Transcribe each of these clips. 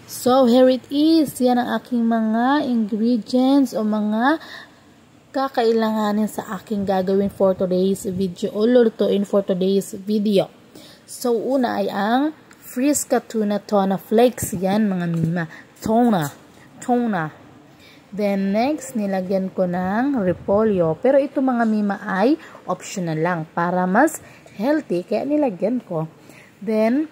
So, here it is. Yan ang aking mga ingredients o mga kakailanganin sa aking gagawin for today's video o lulutuin for today's video. So, una ay ang Frisca tuna flakes. Yan mga mima. Tuna. Then, next, nilagyan ko ng repolyo. Pero ito mga mima ay optional lang para mas healthy. Kaya nilagyan ko. Then,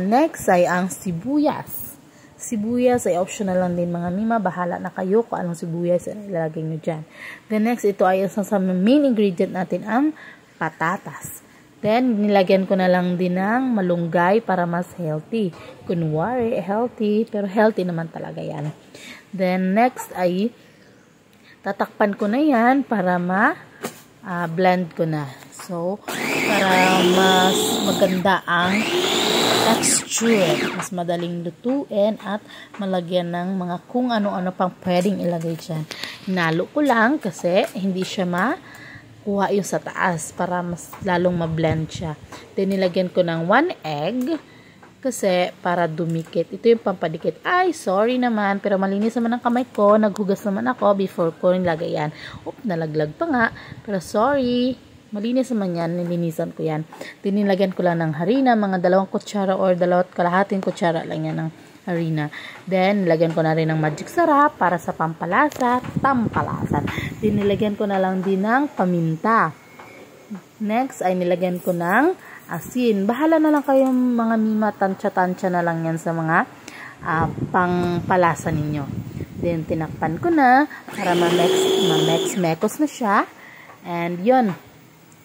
next ay ang sibuyas. Sibuyas ay optional lang din mga mima. Bahala na kayo kung anong sibuyas ang ilalagay nyo dyan. Then next, ito ay isa sa main ingredient natin, ang patatas. Then, nilagyan ko na lang din ng malunggay para mas healthy. Kunwari, healthy, pero healthy naman talaga yan. Then next ay tatakpan ko na yan para blend ko na. So, para mas maganda ang texture, mas madaling lutuin at malagyan ng mga kung ano-ano pang pwedeng ilagay dyan. Hinalo ko lang kasi hindi siya makuha yung sa taas para mas lalong ma-blend siya. Then nilagyan ko ng 1 egg kasi para dumikit. Ito yung pampadikit. Ay, sorry naman, pero malinis naman ang kamay ko. Naghugas naman ako before ko nilagay yan. Nalaglag pa nga, pero sorry. Malinis naman yan, nilinisan ko yan. Dinilagyan ko lang ng harina, mga 2 kutsara or 2 kalahating kutsara lang yan ng harina. Then, nilagyan ko na rin ng magic sarap para sa tampalasan. Dinilagyan ko na lang din ng paminta. Next, ay nilagyan ko ng asin. Bahala na lang kayong mga mima, tansya-tansya na lang yan sa mga pangpalasa ninyo. Then, tinakpan ko na para ma-mekos na siya. And, yun.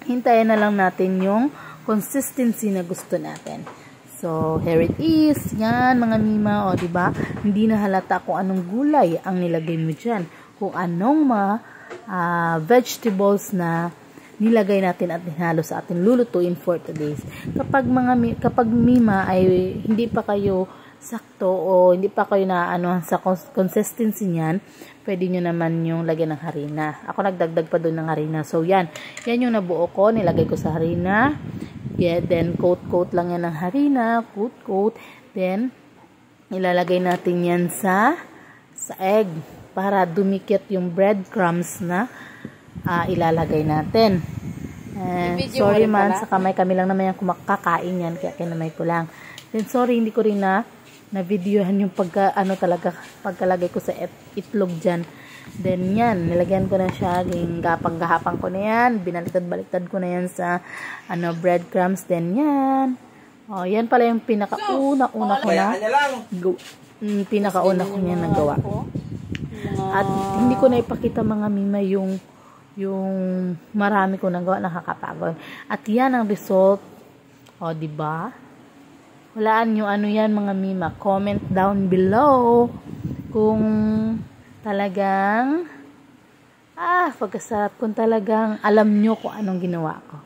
Hintayin na lang natin yung consistency na gusto natin. So, here it is. Yan, mga mima. O, diba? Hindi na halata kung anong gulay ang nilagay mo dyan. Kung anong vegetables na nilagay natin at hinalo sa atin lulutuin for today's. Kapag mima ay hindi pa kayo sakto o hindi pa kayo naanohan sa consistency niyan, pwede nyo naman yung lagyan ng harina. Ako nagdagdag pa doon ng harina. So, yan yung nabuo ko. Nilagay ko sa harina. Yeah, then, coat lang yan ng harina. Coat. Then, ilalagay natin yan sa egg para dumikit yung breadcrumbs na ilalagay natin. Sorry man, sa kamay kami lang naman yung kumakakain yan. Kaya kinamay ko lang. Then, sorry, hindi ko rin na-videohan yung pagkalagay ko sa itlog dyan. Then, yan. Nilagyan ko na siya. Gahapang ko na yan. Binaliktad-baliktad ko na yan sa breadcrumbs. Then, yan. O, yan pala yung pinakauna ko niya nagawa. At hindi ko na ipakita mga mima yung marami ko nagawa, nakakapagod. At yan ang result. O, diba? Walaan nyo ano yan mga mima. Comment down below kung talagang pagkasarap, kung talagang alam nyo kung anong ginawa ko.